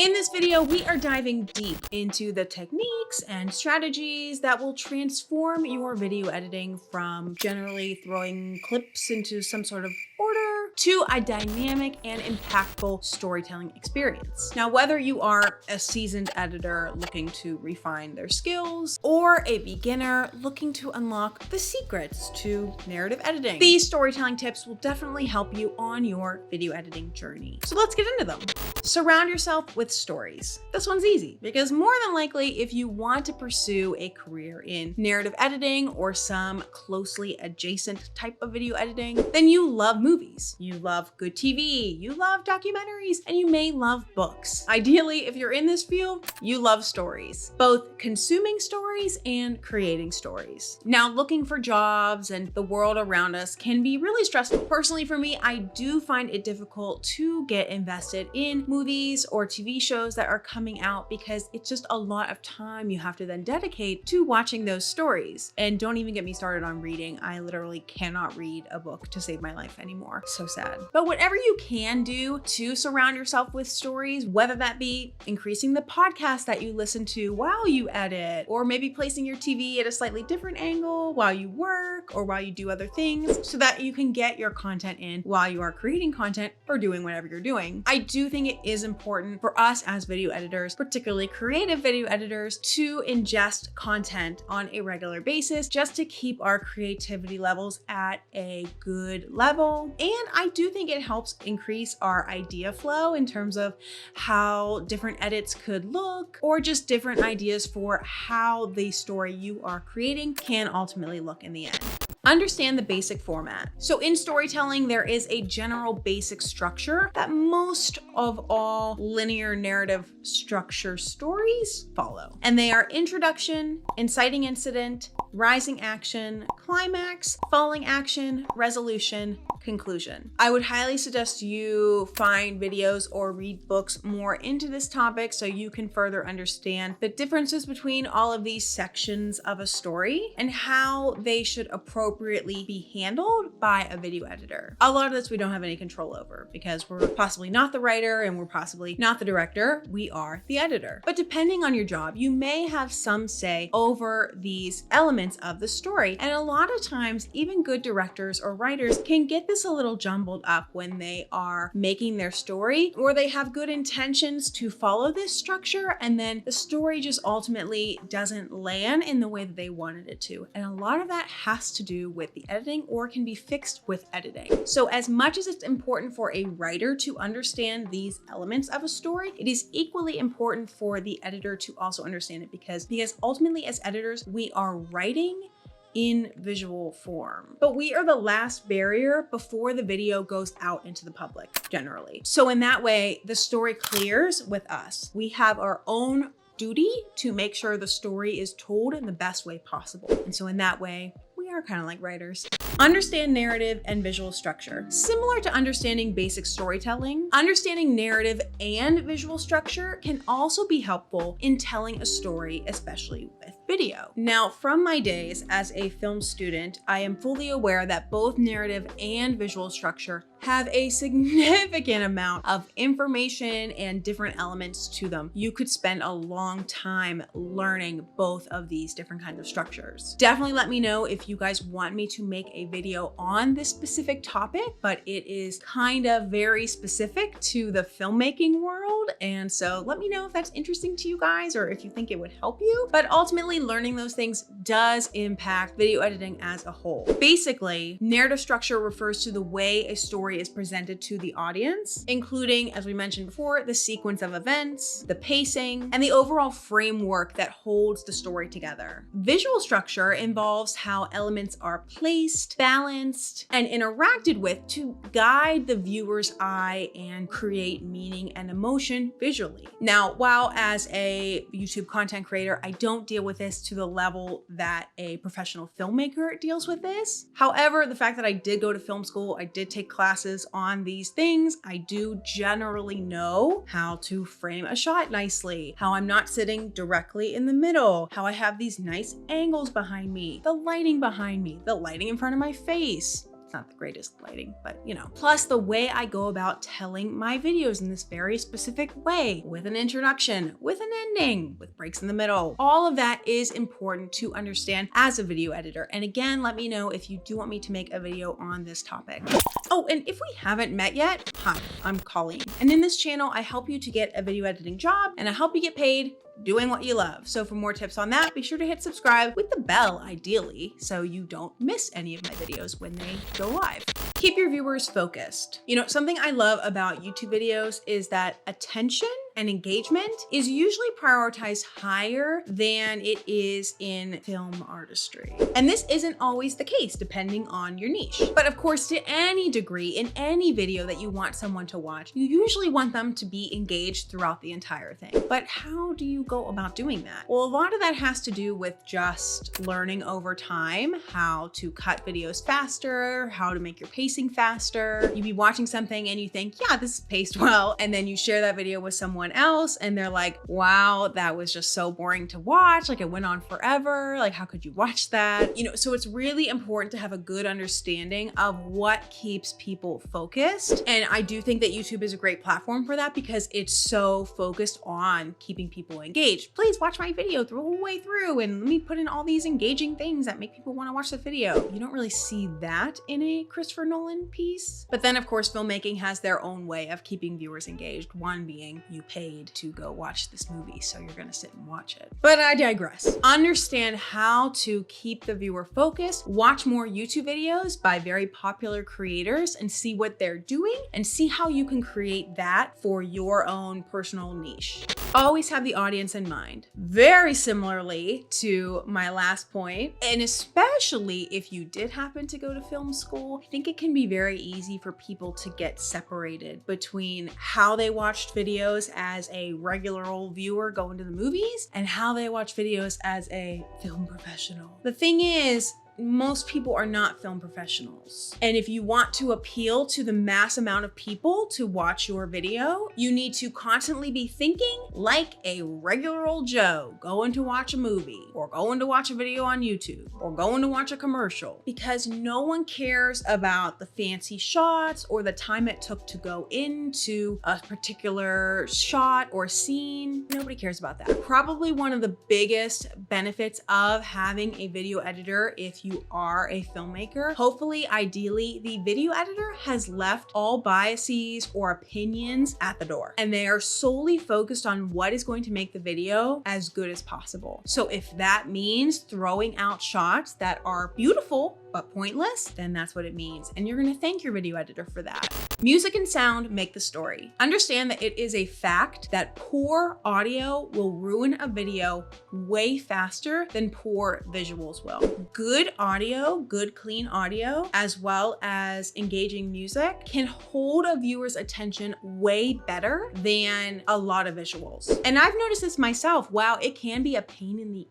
In this video, we are diving deep into the techniques and strategies that will transform your video editing from generally throwing clips into some sort of order to a dynamic and impactful storytelling experience. Now, whether you are a seasoned editor looking to refine their skills or a beginner looking to unlock the secrets to narrative editing, these storytelling tips will definitely help you on your video editing journey. So let's get into them. Surround yourself with stories. This one's easy because more than likely, if you want to pursue a career in narrative editing or some closely adjacent type of video editing, then you love movies, you love good TV, you love documentaries, and you may love books. Ideally, if you're in this field, you love stories, both consuming stories and creating stories. Now, looking for jobs and the world around us can be really stressful. Personally, for me, I do find it difficult to get invested in movies or TV shows that are coming out because it's just a lot of time you have to then dedicate to watching those stories. And don't even get me started on reading. I literally cannot read a book to save my life anymore. So sad. But whatever you can do to surround yourself with stories, whether that be increasing the podcast that you listen to while you edit, or maybe placing your TV at a slightly different angle while you work or while you do other things so that you can get your content in while you are creating content or doing whatever you're doing. I do think it is important for us as video editors, particularly creative video editors, to ingest content on a regular basis just to keep our creativity levels at a good level. And I do think it helps increase our idea flow in terms of how different edits could look, or just different ideas for how the story you are creating can ultimately look in the end. Understand the basic format. So in storytelling, there is a general basic structure that most of all linear narrative structure stories follow. And they are introduction, inciting incident, rising action, climax, falling action, resolution, conclusion. I would highly suggest you find videos or read books more into this topic so you can further understand the differences between all of these sections of a story and how they should appropriately be handled by a video editor. A lot of this we don't have any control over because we're possibly not the writer and we're possibly not the director. We are the editor. But depending on your job, you may have some say over these elements of the story. And a lot of times, even good directors or writers can get this a little jumbled up when they are making their story, or they have good intentions to follow this structure and then the story just ultimately doesn't land in the way that they wanted it to. And a lot of that has to do with the editing or can be fixed with editing. So as much as it's important for a writer to understand these elements of a story, it is equally important for the editor to also understand it because ultimately as editors, we are writing in visual form. But we are the last barrier before the video goes out into the public, generally. So in that way, the story clears with us. We have our own duty to make sure the story is told in the best way possible. And so in that way, we are kind of like writers. Understand narrative and visual structure. Similar to understanding basic storytelling, understanding narrative and visual structure can also be helpful in telling a story, especially with video. Now, from my days as a film student, I am fully aware that both narrative and visual structure have a significant amount of information and different elements to them. You could spend a long time learning both of these different kinds of structures. Definitely let me know if you guys want me to make a video on this specific topic, but it is kind of very specific to the filmmaking world. And so let me know if that's interesting to you guys or if you think it would help you. But ultimately, learning those things does impact video editing as a whole. Basically, narrative structure refers to the way a story is presented to the audience, including, as we mentioned before, the sequence of events, the pacing, and the overall framework that holds the story together. Visual structure involves how elements are placed, balanced, and interacted with to guide the viewer's eye and create meaning and emotion visually. Now, while as a YouTube content creator, I don't deal with this to the level that a professional filmmaker deals with this. However, the fact that I did go to film school, I did take classes on these things, I do generally know how to frame a shot nicely, how I'm not sitting directly in the middle, how I have these nice angles behind me, the lighting behind me, the lighting in front of my face. not the greatest lighting, but you know. Plus the way I go about telling my videos in this very specific way, with an introduction, with an ending, with breaks in the middle. All of that is important to understand as a video editor. And again, let me know if you do want me to make a video on this topic. Oh, and if we haven't met yet, hi, I'm Colleen. And in this channel, I help you to get a video editing job and I help you get paid doing what you love. So for more tips on that, be sure to hit subscribe with the bell, ideally, so you don't miss any of my videos when they go live. Keep your viewers focused. You know, something I love about YouTube videos is that attention and engagement is usually prioritized higher than it is in film artistry. And this isn't always the case depending on your niche. But of course, to any degree, in any video that you want someone to watch, you usually want them to be engaged throughout the entire thing. But how do you go about doing that? Well, a lot of that has to do with just learning over time how to cut videos faster, how to make your pacing faster. You be watching something and you think, yeah, this is paced well. And then you share that video with someone else and they're like, wow, that was just so boring to watch. Like it went on forever. Like, how could you watch that? You know, so it's really important to have a good understanding of what keeps people focused. And I do think that YouTube is a great platform for that because it's so focused on keeping people engaged. Please watch my video the whole way through and let me put in all these engaging things that make people want to watch the video. You don't really see that in a Christopher Nolan piece. But then of course, filmmaking has their own way of keeping viewers engaged. One being you paid to go watch this movie, so you're gonna sit and watch it. But I digress. Understand how to keep the viewer focused. Watch more YouTube videos by very popular creators and see what they're doing and see how you can create that for your own personal niche. Always have the audience in mind. Very similarly to my last point, and especially if you did happen to go to film school, I think it can be very easy for people to get separated between how they watched videos as a regular old viewer going to the movies and how they watch videos as a film professional. The thing is, most people are not film professionals. And if you want to appeal to the mass amount of people to watch your video, you need to constantly be thinking like a regular old Joe going to watch a movie or going to watch a video on YouTube or going to watch a commercial, because no one cares about the fancy shots or the time it took to go into a particular shot or scene. Nobody cares about that. Probably one of the biggest benefits of having a video editor, if you are a filmmaker, hopefully, ideally, the video editor has left all biases or opinions at the door, and they are solely focused on what is going to make the video as good as possible. So if that means throwing out shots that are beautiful but pointless, then that's what it means. And you're gonna thank your video editor for that. Music and sound make the story. Understand that it is a fact that poor audio will ruin a video way faster than poor visuals will. Good audio, good clean audio, as well as engaging music can hold a viewer's attention way better than a lot of visuals. And I've noticed this myself. Wow, it can be a pain in the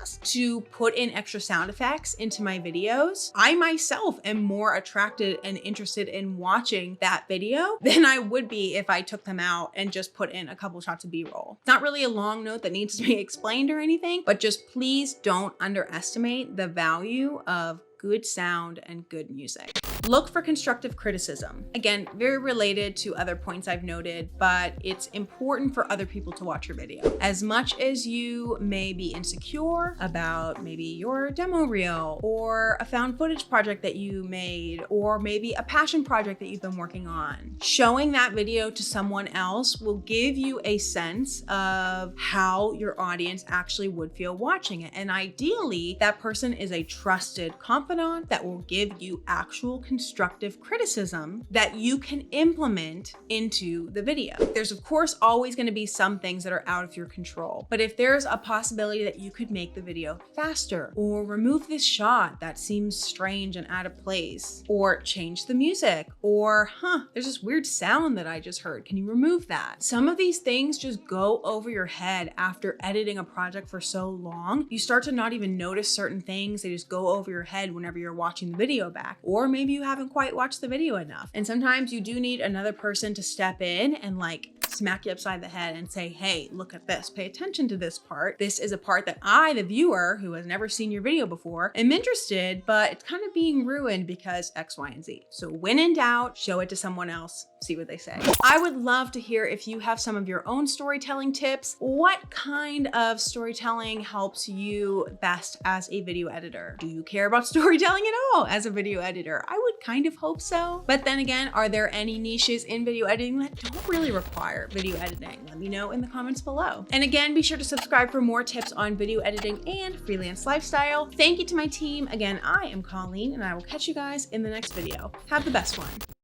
ass to put in extra sound effects into my videos. I myself am more attracted and interested in watching that video than I would be if I took them out and just put in a couple shots of B-roll. It's not really a long note that needs to be explained or anything, but just please don't underestimate the value of good sound and good music. Look for constructive criticism. Again, very related to other points I've noted, but it's important for other people to watch your video. As much as you may be insecure about maybe your demo reel or a found footage project that you made, or maybe a passion project that you've been working on, showing that video to someone else will give you a sense of how your audience actually would feel watching it. And ideally, that person is a trusted confidant that will give you actual constructive criticism that you can implement into the video. There's of course always going to be some things that are out of your control, but if there's a possibility that you could make the video faster, or remove this shot that seems strange and out of place, or change the music, or there's this weird sound that I just heard, can you remove that? Some of these things just go over your head after editing a project for so long. You start to not even notice certain things. They just go over your head whenever you're watching the video back, or maybe you haven't quite watched the video enough. And sometimes you do need another person to step in and like smack you upside the head and say, hey, look at this, pay attention to this part. This is a part that I, the viewer who has never seen your video before, am interested, but it's kind of being ruined because X, Y, and Z. So when in doubt, show it to someone else, see what they say. I would love to hear if you have some of your own storytelling tips. What kind of storytelling helps you best as a video editor? Do you care about storytelling at all as a video editor? I would kind of hope so. But then again, are there any niches in video editing that don't really require video editing? Let me know in the comments below. And again, be sure to subscribe for more tips on video editing and freelance lifestyle. Thank you to my team. Again, I am Colleen, and I will catch you guys in the next video. Have the best one.